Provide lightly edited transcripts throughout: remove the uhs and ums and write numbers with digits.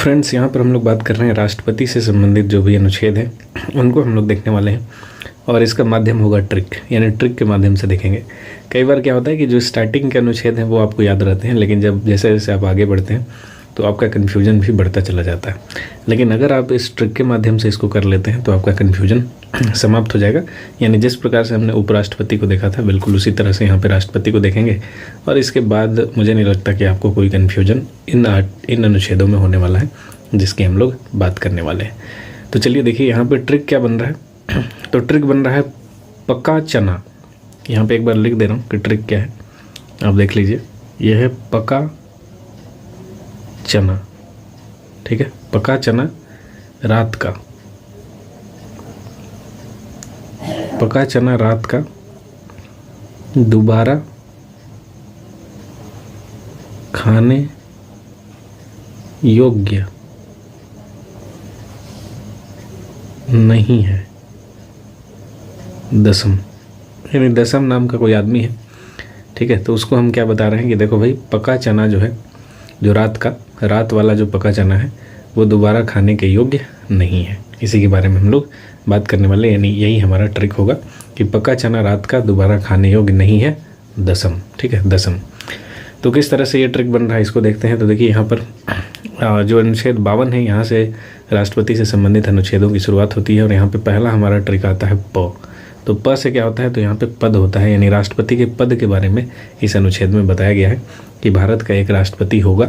Friends, यहाँ पर हम लोग बात कर रहे हैं राष्ट्रपति से संबंधित जो भी अनुच्छेद हैं उनको हम लोग देखने वाले हैं और इसका माध्यम होगा ट्रिक, यानी ट्रिक के माध्यम से देखेंगे। कई बार क्या होता है कि जो स्टार्टिंग के अनुच्छेद हैं वो आपको याद रहते हैं, लेकिन जब जैसे जैसे आप आगे बढ़ते हैं तो आपका कन्फ्यूजन भी बढ़ता चला जाता है। लेकिन अगर आप इस ट्रिक के माध्यम से इसको कर लेते हैं तो आपका कन्फ्यूजन समाप्त हो जाएगा। यानी जिस प्रकार से हमने उपराष्ट्रपति को देखा था बिल्कुल उसी तरह से यहाँ पे राष्ट्रपति को देखेंगे और इसके बाद मुझे नहीं लगता कि आपको कोई कन्फ्यूजन इन अनुच्छेदों में होने वाला है जिसकी हम लोग बात करने वाले हैं। तो चलिए देखिए यहाँ पे ट्रिक क्या बन रहा है। तो ट्रिक बन रहा है पका चना। यहाँ पे एक बार लिख दे रहा हूँ कि ट्रिक क्या है, आप देख लीजिए। यह है पका चना, ठीक है। पका चना रात का, पका चना रात का दोबारा खाने योग्य नहीं है। दसम, यानी दसम नाम का कोई आदमी है, ठीक है। तो उसको हम क्या बता रहे हैं कि देखो भाई, पका चना जो है, जो रात वाला जो पका चना है वो दोबारा खाने के योग्य नहीं है। इसी के बारे में हम लोग बात करने वाले, यानी यही हमारा ट्रिक होगा कि पका चना रात का दोबारा खाने योग्य नहीं है। दसम, ठीक है, दसम। तो किस तरह से ये ट्रिक बन रहा है इसको देखते हैं। तो देखिए यहाँ पर जो अनुच्छेद 52 है, यहाँ से राष्ट्रपति से संबंधित अनुच्छेदों की शुरुआत होती है और यहाँ पे पहला हमारा ट्रिक आता है प। तो प से क्या होता है, तो यहाँ पे पद होता है, यानी राष्ट्रपति के पद के बारे में इस अनुच्छेद में बताया गया है कि भारत का एक राष्ट्रपति होगा,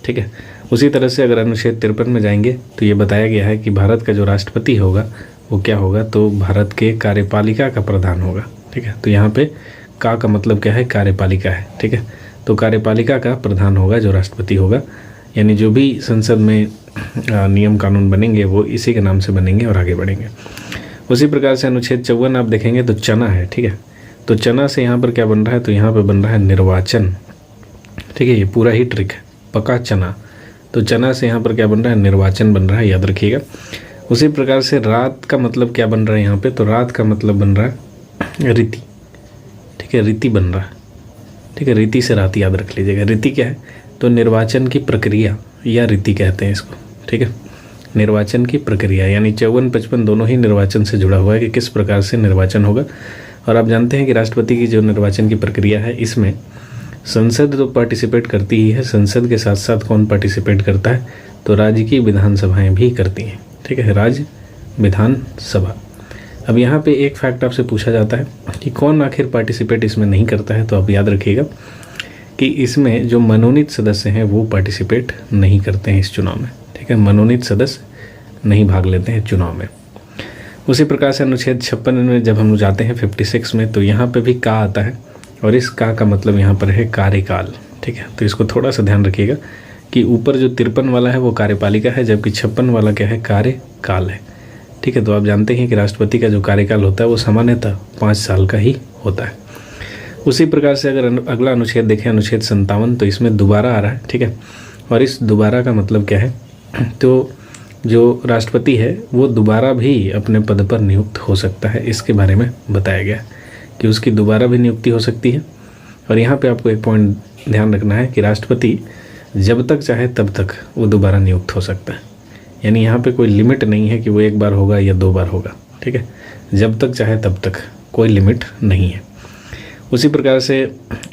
ठीक है। उसी तरह से अगर अनुच्छेद 53 में जाएंगे तो ये बताया गया है कि भारत का जो राष्ट्रपति होगा वो क्या होगा, तो भारत के कार्यपालिका का प्रधान होगा, ठीक है। तो यहाँ पे का मतलब क्या है, कार्यपालिका है, ठीक है। तो कार्यपालिका का प्रधान होगा जो राष्ट्रपति होगा, यानी जो भी संसद में नियम कानून बनेंगे वो इसी के नाम से बनेंगे और आगे बढ़ेंगे। उसी प्रकार से अनुच्छेद 54 आप देखेंगे तो चना है, ठीक है। तो चना से यहाँ पर क्या बन रहा है, तो यहाँ पर बन रहा है निर्वाचन, ठीक है। ये पूरा ही ट्रिक है, पका चना। तो चना से यहाँ पर क्या बन रहा है, निर्वाचन बन रहा है, याद रखिएगा। उसी प्रकार से रात का मतलब क्या बन रहा है यहाँ पे, तो रात का मतलब बन रहा है रीति, ठीक है। रीति बन रहा है, ठीक है। रीति से रात याद रख लीजिएगा। रीति क्या है, तो निर्वाचन की प्रक्रिया या रीति कहते हैं इसको, ठीक है। निर्वाचन की प्रक्रिया, यानी 54-55 दोनों ही निर्वाचन से जुड़ा हुआ है कि किस प्रकार से निर्वाचन होगा। और आप जानते हैं कि राष्ट्रपति की जो निर्वाचन की प्रक्रिया है इसमें संसद तो पार्टिसिपेट करती ही है, संसद के साथ साथ कौन पार्टिसिपेट करता है, तो राज्य की विधानसभाएं भी करती हैं, ठीक है। राज्य विधानसभा। अब यहाँ पे एक फैक्ट आपसे पूछा जाता है कि कौन आखिर पार्टिसिपेट इसमें नहीं करता है, तो आप याद रखिएगा कि इसमें जो मनोनीत सदस्य हैं वो पार्टिसिपेट नहीं करते हैं इस चुनाव में, ठीक है। मनोनीत सदस्य नहीं भाग लेते हैं चुनाव में। उसी प्रकार से अनुच्छेद 56 में जब हम जाते हैं 56 में, तो यहाँ पे भी का आता है और इस का मतलब यहाँ पर है कार्यकाल, ठीक है। तो इसको थोड़ा सा ध्यान रखिएगा कि ऊपर जो 53 वाला है वो कार्यपालिका है, जबकि 56 वाला क्या है, कार्यकाल है, ठीक है। तो आप जानते हैं कि राष्ट्रपति का जो कार्यकाल होता है वो सामान्यतः 5 साल का ही होता है। उसी प्रकार से अगर अगला अनुच्छेद देखें, अनुच्छेद 57, तो इसमें दोबारा आ रहा है, ठीक है। और इस दोबारा का मतलब क्या है, तो जो राष्ट्रपति है वो दोबारा भी अपने पद पर नियुक्त हो सकता है, इसके बारे में बताया गया कि उसकी दोबारा भी नियुक्ति हो सकती है। और यहाँ पे आपको एक पॉइंट ध्यान रखना है कि राष्ट्रपति जब तक चाहे तब तक वो दोबारा नियुक्त हो सकता है, यानी यहाँ पे कोई लिमिट नहीं है कि वो एक बार होगा या 2 बार होगा, ठीक है। जब तक चाहे तब तक, कोई लिमिट नहीं है। उसी प्रकार से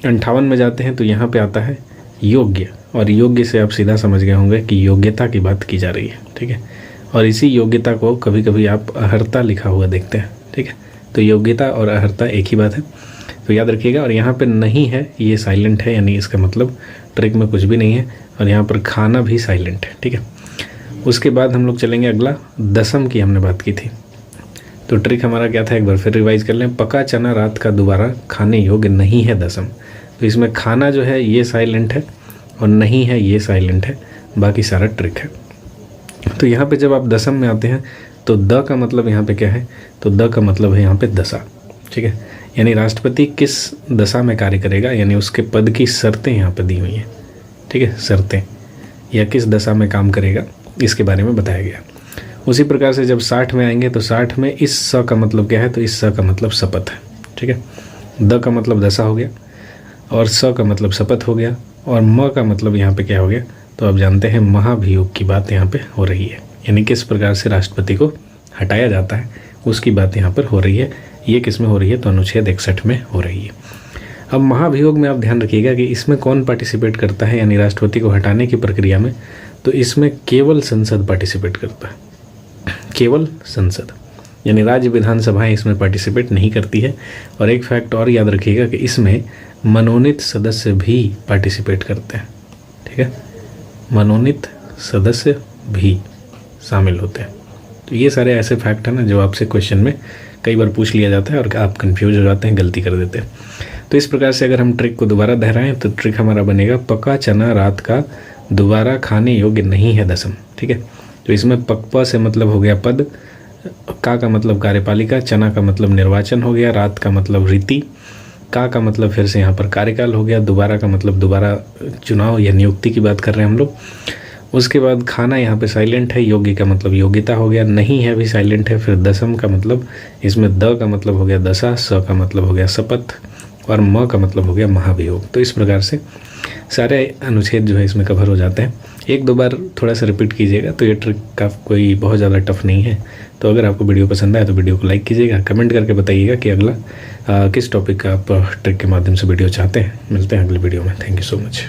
58 में जाते हैं तो यहाँ पे आता है योग्य, और योग्य से आप सीधा समझ गए होंगे कि योग्यता की बात की जा रही है, ठीक है। और इसी योग्यता को कभी कभी आप अर्हता लिखा हुआ देखते हैं, ठीक है। तो योग्यता और अर्हता एक ही बात है, तो याद रखिएगा। और यहाँ पे नहीं है, ये साइलेंट है, यानी इसका मतलब ट्रिक में कुछ भी नहीं है। और यहाँ पर खाना भी साइलेंट है, ठीक है। उसके बाद हम लोग चलेंगे अगला, दसम की हमने बात की थी। तो ट्रिक हमारा क्या था, एक बार फिर रिवाइज कर लें। पका चना रात का दोबारा खाने योग्य नहीं है, दसम। तो इसमें खाना जो है ये साइलेंट है और नहीं है ये साइलेंट है, बाकी सारा ट्रिक है। तो यहाँ पे जब आप दसम में आते हैं तो द का मतलब यहाँ पे क्या है, तो द का मतलब है यहाँ पे दशा, ठीक है। यानी राष्ट्रपति किस दशा में कार्य करेगा, यानी उसके पद की शर्तें यहाँ पे दी हुई हैं, ठीक है। शर्तें या किस दशा में काम करेगा इसके बारे में बताया गया। उसी प्रकार से जब 60 में आएंगे तो 60 में इस स का मतलब क्या है, तो इस स का मतलब शपथ है, ठीक है। द का मतलब दशा हो गया और स का मतलब शपथ हो गया और म का मतलब यहाँ पे क्या हो गया, तो आप जानते हैं महाभियोग की बात यहाँ पे हो रही है, यानी किस प्रकार से राष्ट्रपति को हटाया जाता है उसकी बात यहाँ पर हो रही है। ये किस में हो रही है? तो अनुच्छेद 61 में हो रही है। अब महाभियोग में आप ध्यान रखिएगा कि इसमें कौन पार्टिसिपेट करता है, यानी राष्ट्रपति को हटाने की प्रक्रिया में, तो इसमें केवल संसद पार्टिसिपेट करता है, केवल संसद, यानी राज्य विधानसभाएं इसमें पार्टिसिपेट नहीं करती है। और एक फैक्ट और याद रखिएगा कि इसमें मनोनीत सदस्य भी पार्टिसिपेट करते हैं, ठीक है, मनोनीत सदस्य भी शामिल होते हैं। तो ये सारे ऐसे फैक्ट हैं ना जो आपसे क्वेश्चन में कई बार पूछ लिया जाता है और आप कंफ्यूज हो जाते हैं, गलती कर देते हैं। तो इस प्रकार से अगर हम ट्रिक को दोबारा दोहराएं तो ट्रिक हमारा बनेगा पका चना रात का दोबारा खाने योग्य नहीं है दसम, ठीक है। तो इसमें पकपा से मतलब हो गया पद, का मतलब कार्यपालिका, चना का मतलब निर्वाचन हो गया, रात का मतलब रीति, का मतलब फिर से यहाँ पर कार्यकाल हो गया, दोबारा का मतलब दोबारा चुनाव या नियुक्ति की बात कर रहे हैं हम लोग। उसके बाद खाना यहाँ पे साइलेंट है, योग्य का मतलब योग्यता हो गया, नहीं है भी साइलेंट है। फिर दसम का मतलब इसमें द का मतलब हो गया दशा, स का मतलब हो गया शपथ और म का मतलब हो गया महाभियोग। तो इस प्रकार से सारे अनुच्छेद जो है इसमें कवर हो जाते हैं। एक दो बार थोड़ा सा रिपीट कीजिएगा, तो ये ट्रिक का कोई बहुत ज़्यादा टफ नहीं है। तो अगर आपको वीडियो पसंद आए तो वीडियो को लाइक कीजिएगा, कमेंट करके बताइएगा कि अगला किस टॉपिक का आप ट्रिक के माध्यम से वीडियो चाहते हैं। मिलते हैं अगले वीडियो में। Thank you so much.